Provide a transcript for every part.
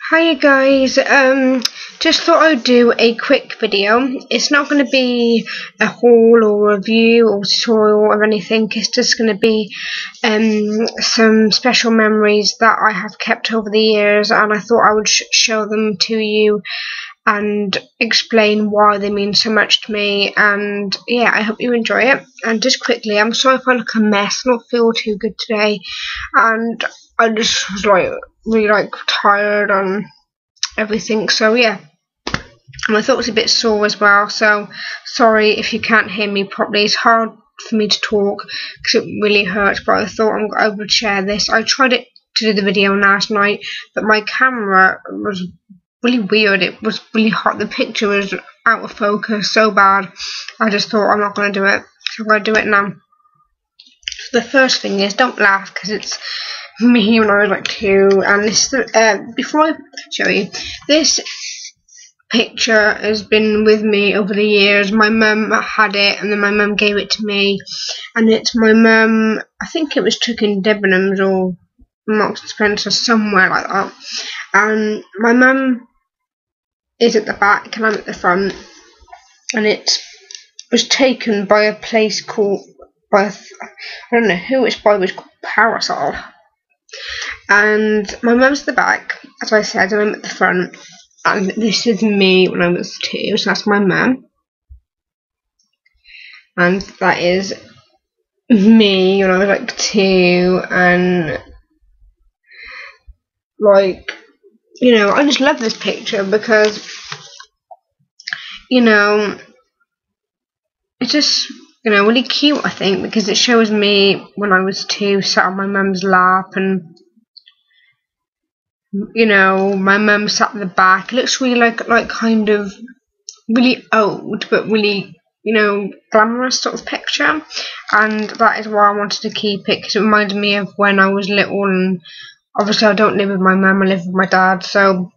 Hi guys, just thought I'd do a quick video. It's not going to be a haul or review or tutorial or anything. It's just going to be some special memories that I have kept over the years, and I thought I would show them to you and explain why they mean so much to me. And yeah, I hope you enjoy it. And just quickly, I'm sorry if I look a mess. I don't feel too good today, and I just was really tired and everything. So yeah, and my throat was a bit sore as well. So sorry if you can't hear me properly. It's hard for me to talk because it really hurts. But I thought I would share this. I tried to do the video last night, but my camera was really weird. It was really hot. The picture was out of focus so bad. I just thought I'm not going to do it. So I'm going to do it now. So the first thing is, don't laugh because it's me when I was like 2, and this before I show you, this picture has been with me over the years. My mum had it, and then my mum gave it to me, and it's my mum. I think it was took in Debenhams or Marks and Spencer, somewhere like that. And my mum is at the back and I'm at the front, and it was taken by a place called I don't know who it's by, which called Parasol. And my mum's at the back, as I said, and I'm at the front. And this is me when I was 2, so that's my mum. And that is me when I was like 2, and I just love this picture because, it's just, really cute, I think, because it shows me when I was 2, sat on my mum's lap, and my mum sat at the back. It looks really like kind of really old, but really, glamorous sort of picture. And that is why I wanted to keep it, because it reminded me of when I was little. And obviously I don't live with my mum, I live with my dad, so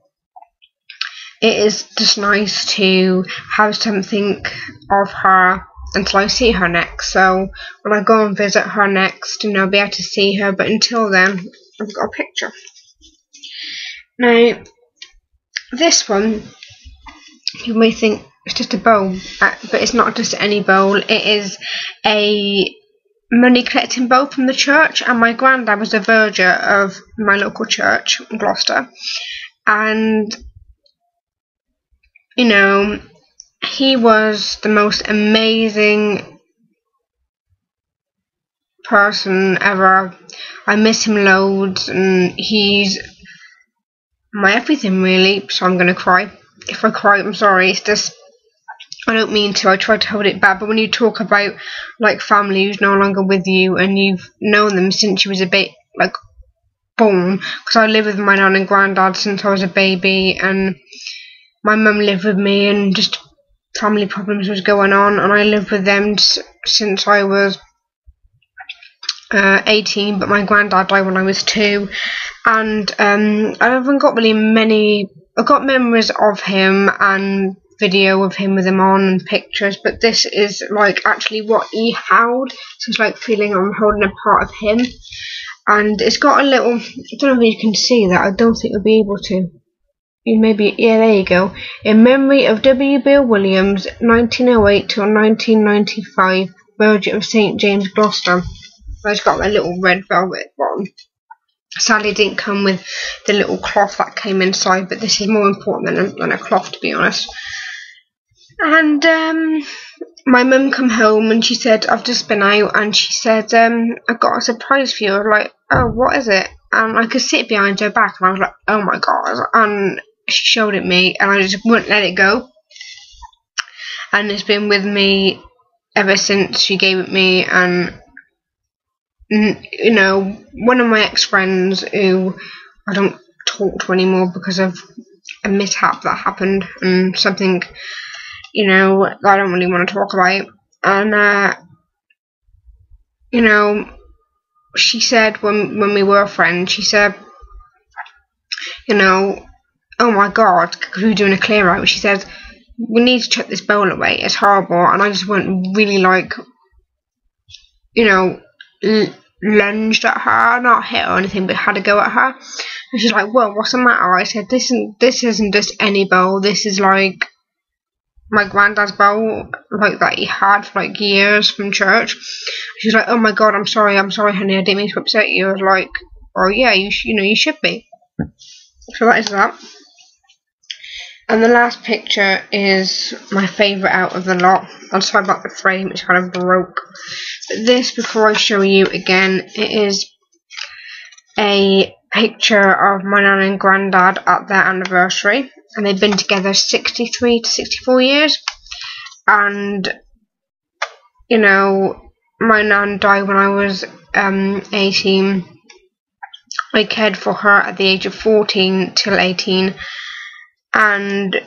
it is just nice to have something of her until I see her next. So when I go and visit her next, I'll be able to see her, but until then I've got a picture. Now, this one, you may think it's just a bowl, but it's not just any bowl. It is a money collecting bowl from the church, and my granddad was a verger of my local church in Gloucester, and he was the most amazing person ever. I miss him loads, and he's my everything, really. So I'm gonna cry. If I cry, I'm sorry. It's just, I don't mean to. I try to hold it back. But when you talk about family who's no longer with you, and you've known them since you was a bit born, because I lived with my nan and granddad since I was a baby, and my mum lived with me, and just family problems was going on, and I lived with them since I was 18, but my granddad died when I was 2, and I haven't got really many. I've got memories of him and video of him with him on and pictures, but this is actually what he held, so it's feeling I'm holding a part of him. And it's got a little, I don't know if you can see that, I don't think you'll be able to. Maybe, yeah, there you go. In memory of W. Bill Williams, 1908 to 1995, Verger of St. James, Gloucester. It's got a little red velvet bottom. Sadly, it didn't come with the little cloth that came inside, but this is more important than a cloth, to be honest. And my mum come home, and she said, I've just been out, and she said, I've got a surprise for you. I was like, oh, what is it? And I could see it behind her back, and I was like, oh my god. And she showed it me, and I just wouldn't let it go. And it's been with me ever since she gave it me. And one of my ex-friends, who I don't talk to anymore because of a mishap that happened, and something that I don't really want to talk about. And she said when we were friends, she said, oh my god, because we were doing a clear out, she said, we need to chuck this bowl away, it's horrible. And I just went really lunged at her, not hit or anything, but had a go at her. And she's like, "Well, what's the matter?" I said, "This isn't just any bowl. This is like my granddad's bowl, like that he had for like years from church." She's like, "Oh my God, I'm sorry, honey. I didn't mean to upset you." I was like, "Oh yeah, you should be." So that is that. And the last picture is my favourite out of the lot. I'm sorry about the frame, it's kind of broke. But this, before I show you again, it is a picture of my nan and granddad at their anniversary. And they've been together 63 to 64 years. And, you know, my nan died when I was 18. I cared for her at the age of 14 till 18. And,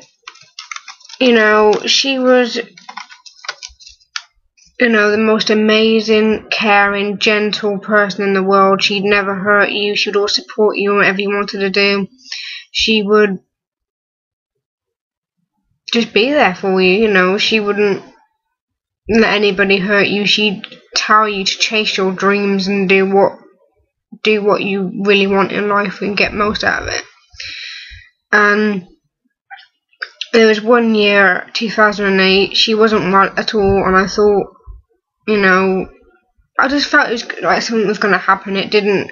you know, she was, you know, the most amazing, caring, gentle person in the world. She'd never hurt you. She would always support you in whatever you wanted to do. She would just be there for you, you know. She wouldn't let anybody hurt you. She'd tell you to chase your dreams and do what you really want in life and get most out of it. And there was one year, 2008, she wasn't well at all, and I thought, you know, I just felt it was like something was going to happen. It didn't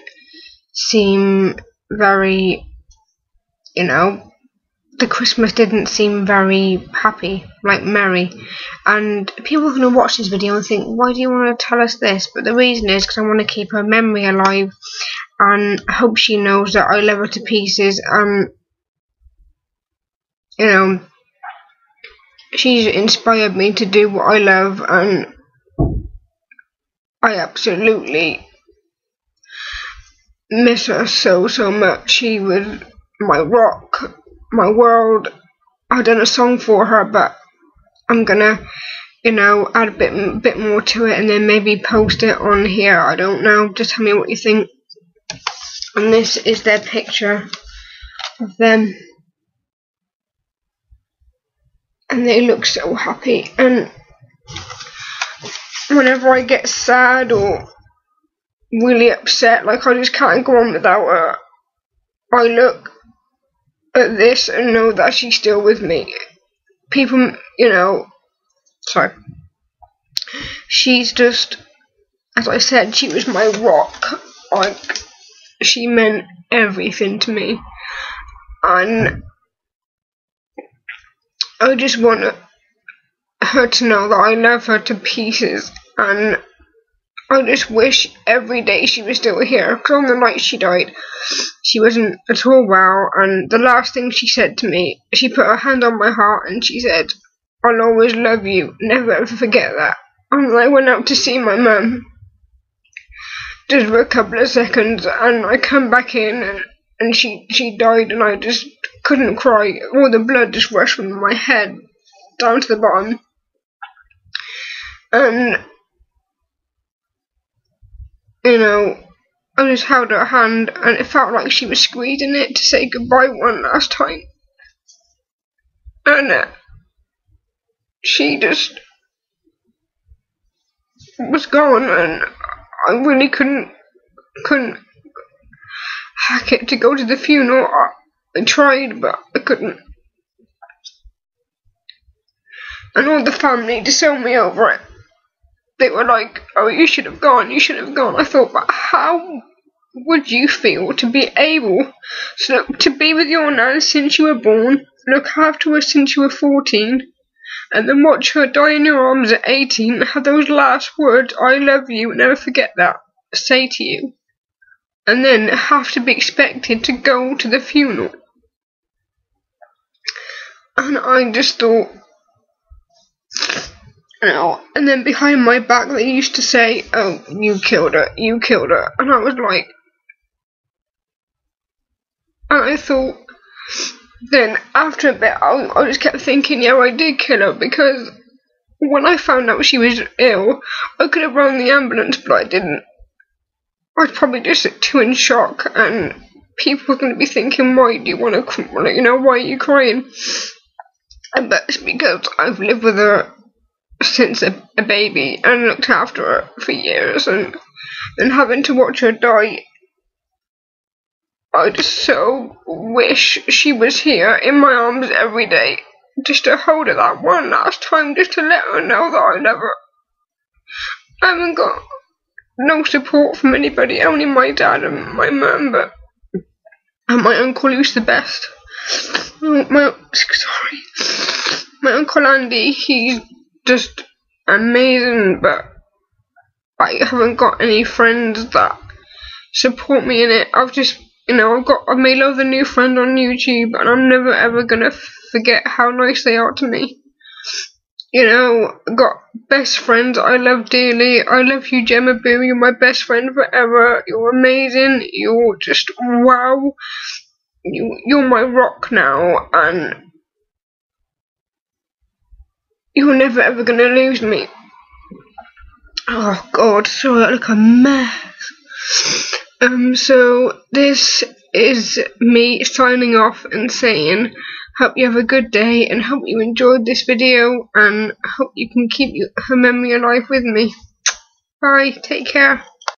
seem very, you know, the Christmas didn't seem very happy, like merry. And people are going to watch this video and think, why do you want to tell us this? But the reason is because I want to keep her memory alive, and I hope she knows that I love her to pieces. You know, she's inspired me to do what I love, and I absolutely miss her so much. She was my rock, my world. I've done a song for her, but I'm gonna, you know, add a bit more to it and then maybe post it on here. I don't know. Just tell me what you think. And this is their picture of them. And they look so happy. And whenever I get sad or really upset, like I just can't go on without her, I look at this and know that she's still with me. People, you know, sorry. She's just, as I said, she was my rock. Like, she meant everything to me. And I just want her to know that I love her to pieces, and I just wish every day she was still here, because on the night she died, she wasn't at all well, and the last thing she said to me, she put her hand on my heart and she said, "I'll always love you, never ever forget that." And I went out to see my mum just for a couple of seconds, and I come back in and she died, and I just couldn't cry. All the blood just rushed from my head down to the bottom. And, you know, I just held her hand, and it felt like she was squeezing it to say goodbye one last time. And she just was gone, and I really couldn't hack it to go to the funeral. I tried, but I couldn't. And all the family disowned me over it. They were like, "Oh, you should have gone, you should have gone." I thought, but how would you feel to be able to be with your nan since you were born, look after her since you were 14, and then watch her die in your arms at 18, and have those last words, "I love you, never forget that," say to you, and then have to be expected to go to the funeral? And I just thought, you know, and then behind my back they used to say, "Oh, you killed her, you killed her," and I was like, and I thought, then after a bit I just kept thinking, yeah, I did kill her, because when I found out she was ill, I could have run the ambulance, but I didn't. I was probably just too in shock, and people were going to be thinking, why do you want to cry? You know, why are you crying? But it's because I've lived with her since a baby and looked after her for years, and and having to watch her die. I just so wish she was here in my arms every day, just to hold her that one last time, just to let her know that I love her. I haven't got no support from anybody, only my dad and my mum, and my uncle, who's the best. My uncle Andy, he's just amazing, but I haven't got any friends that support me in it. I've made loads of new friends on YouTube, and I'm never ever gonna forget how nice they are to me. I've got best friends I love dearly. I love you, Gemma Boo. You're my best friend forever. You're amazing. You're just wow. You're my rock now, and you're never ever gonna lose me. Oh God, sorry, I look a mess. So this is me signing off and saying, hope you have a good day, and hope you enjoyed this video, and hope you can keep her memory alive with me. Bye, take care.